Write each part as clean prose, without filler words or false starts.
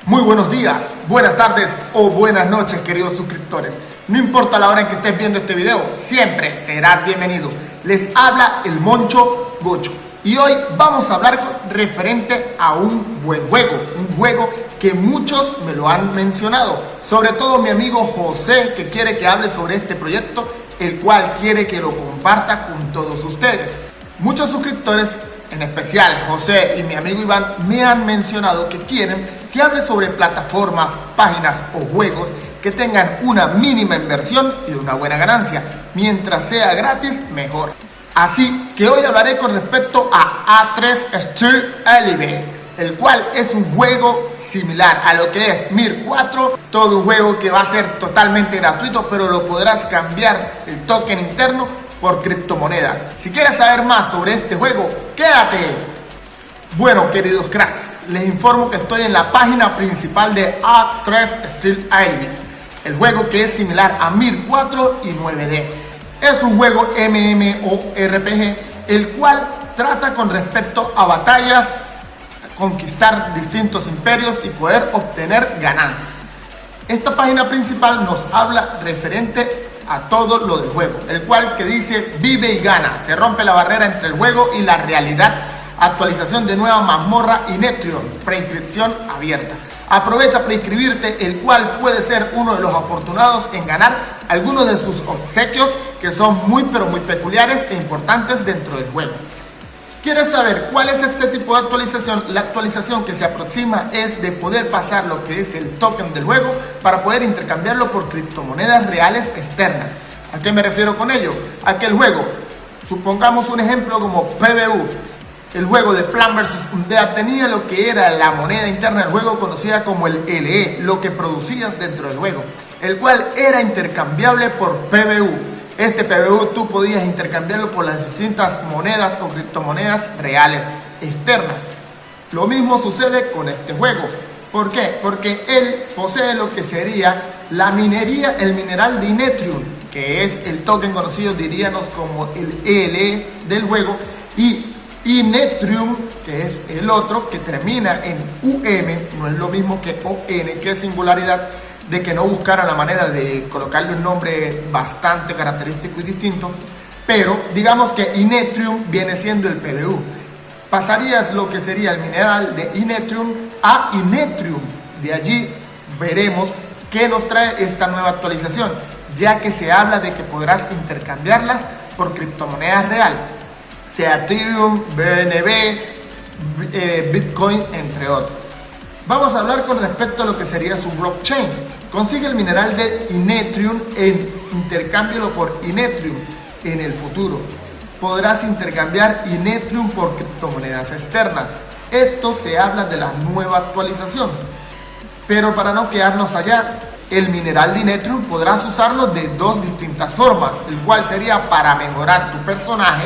Muy buenos días, buenas tardes o buenas noches, queridos suscriptores. No importa la hora en que estés viendo este video, siempre serás bienvenido. Les habla el Moncho Gocho y hoy vamos a hablar referente a un buen juego, un juego que muchos me lo han mencionado, sobre todo mi amigo José, que quiere que hable sobre este proyecto, el cual quiere que lo comparta con todos ustedes. Muchos suscriptores, en especial José y mi amigo Iván, me han mencionado que quieren que hable sobre plataformas, páginas o juegos que tengan una mínima inversión y una buena ganancia. Mientras sea gratis, mejor. Así que hoy hablaré con respecto a A3 Still Elevate, el cual es un juego similar a lo que es Mir 4, todo un juego que va a ser totalmente gratuito, pero lo podrás cambiar el token interno por criptomonedas. Si quieres saber más sobre este juego, quédate. Bueno, queridos cracks, les informo que estoy en la página principal de A3 Still Elevate, el juego que es similar a Mir 4 y 9D. Es un juego MMORPG, el cual trata con respecto a batallas, conquistar distintos imperios y poder obtener ganancias. Esta página principal nos habla referente a todo lo del juego, el cual que dice vive y gana, se rompe la barrera entre el juego y la realidad, actualización de nueva mazmorra y Netrium, preinscripción abierta. Aprovecha para inscribirte, el cual puede ser uno de los afortunados en ganar algunos de sus obsequios que son muy peculiares e importantes dentro del juego. ¿Quieres saber cuál es este tipo de actualización? La actualización que se aproxima es de poder pasar lo que es el token del juego para poder intercambiarlo por criptomonedas reales externas. ¿A qué me refiero con ello? A que el juego, supongamos un ejemplo como PvU, el juego de Plan vs Undead tenía lo que era la moneda interna del juego conocida como el LE, lo que producías dentro del juego, el cual era intercambiable por PvU. Este PvU tú podías intercambiarlo por las distintas monedas o criptomonedas reales externas. Lo mismo sucede con este juego. ¿Por qué? Porque él posee lo que sería la minería, el mineral de Netrium, que es el token conocido, diríamos, como el ELE del juego, y Netrium, que es el otro que termina en UM, no es lo mismo que ON, que es singularidad, de que no buscaran la manera de colocarle un nombre bastante característico y distinto, pero digamos que Inetrium viene siendo el PvU. Pasarías lo que sería el mineral de Inetrium a Inetrium. De allí veremos qué nos trae esta nueva actualización, ya que se habla de que podrás intercambiarlas por criptomonedas reales, sea Ethereum, BNB, Bitcoin, entre otros. Vamos a hablar con respecto a lo que sería su blockchain. Consigue el mineral de Inetrium en intercámbialo por Inetrium en el futuro. Podrás intercambiar Inetrium por criptomonedas externas. Esto se habla de la nueva actualización. Pero para no quedarnos allá, el mineral de Inetrium podrás usarlo de dos distintas formas, el cual sería para mejorar tu personaje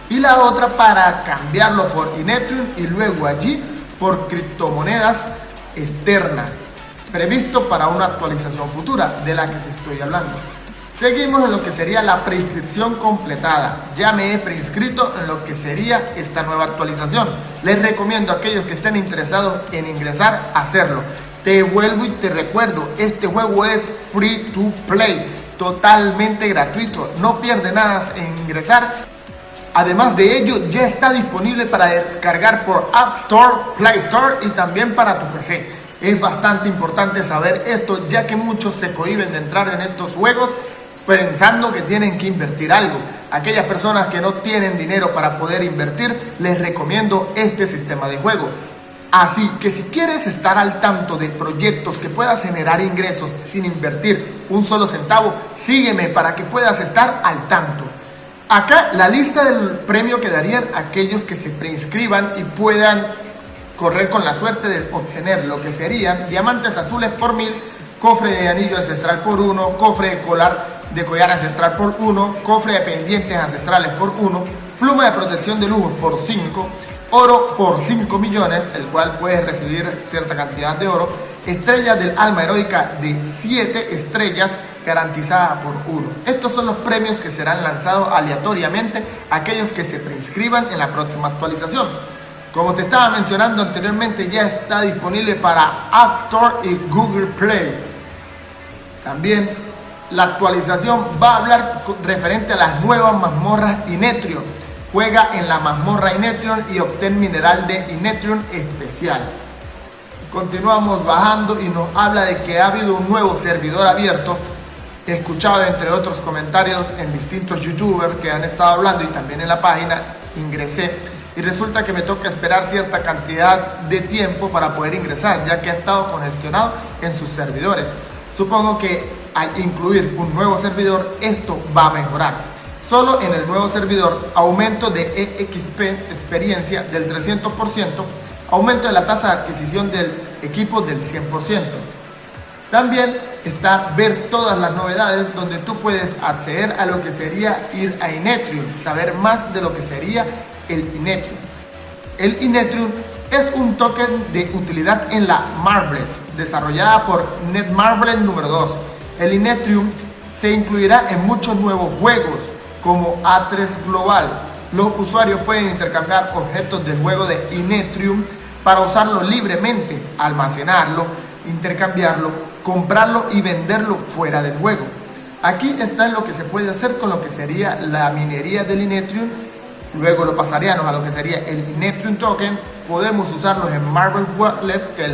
y la otra para cambiarlo por Inetrium y luego allí por criptomonedas externas, previsto para una actualización futura de la que te estoy hablando. Seguimos en lo que sería la preinscripción completada. Ya me he preinscrito en lo que sería esta nueva actualización. Les recomiendo a aquellos que estén interesados en ingresar a hacerlo. Te vuelvo y te recuerdo, este juego es free to play, totalmente gratuito, no pierde nada en ingresar. Además de ello, ya está disponible para descargar por App Store, Play Store y también para tu PC. Es bastante importante saber esto, ya que muchos se cohíben de entrar en estos juegos pensando que tienen que invertir algo. Aquellas personas que no tienen dinero para poder invertir, les recomiendo este sistema de juego. Así que si quieres estar al tanto de proyectos que puedas generar ingresos sin invertir un solo centavo, sígueme para que puedas estar al tanto. Acá la lista del premio que darían aquellos que se preinscriban y puedan correr con la suerte de obtener lo que serían diamantes azules por 1000, cofre de anillo ancestral por 1, cofre de collar ancestral por 1, cofre de pendientes ancestrales por 1, pluma de protección de lujo por 5, oro por 5 millones, el cual puedes recibir cierta cantidad de oro, estrellas del alma heroica de 7 estrellas, garantizada por 1. Estos son los premios que serán lanzados aleatoriamente a aquellos que se preinscriban en la próxima actualización. Como te estaba mencionando anteriormente, ya está disponible para App Store y Google Play. También la actualización va a hablar referente a las nuevas mazmorras Inetrion. Juega en la mazmorra Inetrion y obtén mineral de Inetrion especial. Continuamos bajando y nos habla de que ha habido un nuevo servidor abierto. He escuchado entre otros comentarios en distintos youtubers que han estado hablando y también en la página ingresé y resulta que me toca esperar cierta cantidad de tiempo para poder ingresar, ya que ha estado congestionado en sus servidores. Supongo que al incluir un nuevo servidor esto va a mejorar. Solo en el nuevo servidor, aumento de EXP, experiencia del 300%, aumento de la tasa de adquisición del equipo del 100%. También está ver todas las novedades donde tú puedes acceder a lo que sería ir a Inetrion, saber más de lo que sería el Inetrion. El Inetrion es un token de utilidad en la Marblets, desarrollada por Netmarble número 2. El Inetrion se incluirá en muchos nuevos juegos, como A3 Global. Los usuarios pueden intercambiar objetos del juego de Inetrion para usarlo libremente, almacenarlo, intercambiarlo, comprarlo y venderlo fuera del juego. Aquí está lo que se puede hacer con lo que sería la minería del Inetrion. Luego lo pasaríamos a lo que sería el Inetrion Token. Podemos usarlos en Marble Wallet, que es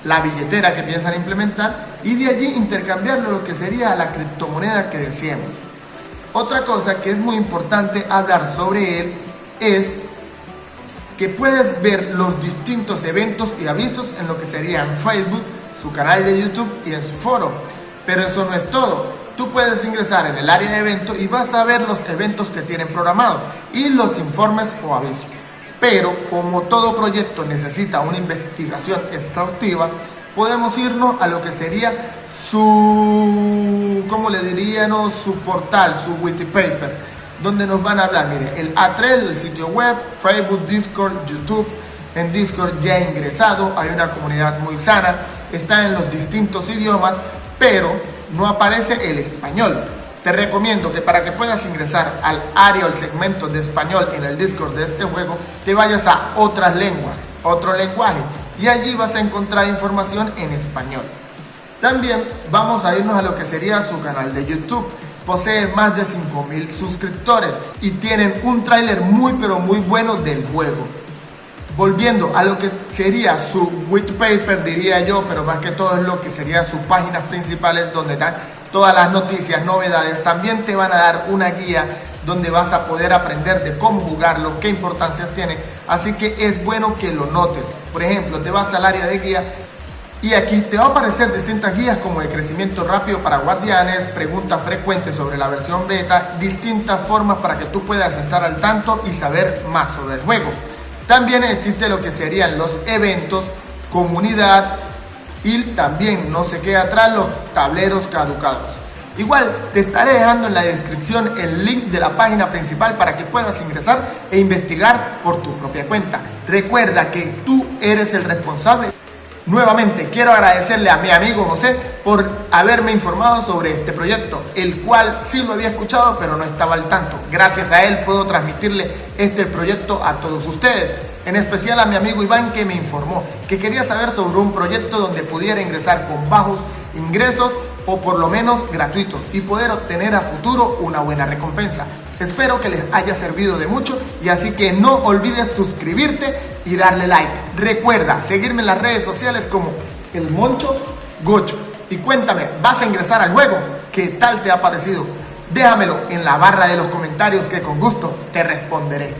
la billetera que piensan implementar, y de allí intercambiarlo lo que sería la criptomoneda que deseemos. Otra cosa que es muy importante hablar sobre él es que puedes ver los distintos eventos y avisos en lo que sería en Facebook, su canal de YouTube y en su foro. Pero eso no es todo. Tú puedes ingresar en el área de eventos y vas a ver los eventos que tienen programados y los informes o avisos. Pero como todo proyecto necesita una investigación exhaustiva, podemos irnos a lo que sería su, ¿cómo le diríamos? Su portal, su wiki paper, donde nos van a hablar, mire, el A3, el sitio web, Facebook, Discord, YouTube. En Discord ya he ingresado, hay una comunidad muy sana, está en los distintos idiomas, pero no aparece el español. Te recomiendo que para que puedas ingresar al área o al segmento de español en el Discord de este juego, te vayas a otras lenguas, otro lenguaje, y allí vas a encontrar información en español. También vamos a irnos a lo que sería su canal de YouTube. Posee más de 5.000 suscriptores y tienen un tráiler muy pero muy bueno del juego. Volviendo a lo que sería su white paper, diría yo, pero más que todo es lo que sería sus páginas principales donde dan todas las noticias, novedades. También te van a dar una guía donde vas a poder aprender de cómo jugarlo, qué importancias tiene. Así que es bueno que lo notes. Por ejemplo, te vas al área de guía y aquí te va a aparecer distintas guías como de crecimiento rápido para guardianes, preguntas frecuentes sobre la versión beta, distintas formas para que tú puedas estar al tanto y saber más sobre el juego. También existe lo que serían los eventos, comunidad y también no se queda atrás los tableros caducados. Igual te estaré dejando en la descripción el link de la página principal para que puedas ingresar e investigar por tu propia cuenta. Recuerda que tú eres el responsable. Nuevamente quiero agradecerle a mi amigo José por haberme informado sobre este proyecto, el cual sí lo había escuchado pero no estaba al tanto. Gracias a él puedo transmitirle este proyecto a todos ustedes, en especial a mi amigo Iván, que me informó que quería saber sobre un proyecto donde pudiera ingresar con bajos ingresos o por lo menos gratuitos y poder obtener a futuro una buena recompensa. Espero que les haya servido de mucho y así que no olvides suscribirte y darle like. Recuerda seguirme en las redes sociales como El Moncho Gocho. Y cuéntame, ¿vas a ingresar al juego? ¿Qué tal te ha parecido? Déjamelo en la barra de los comentarios que con gusto te responderé.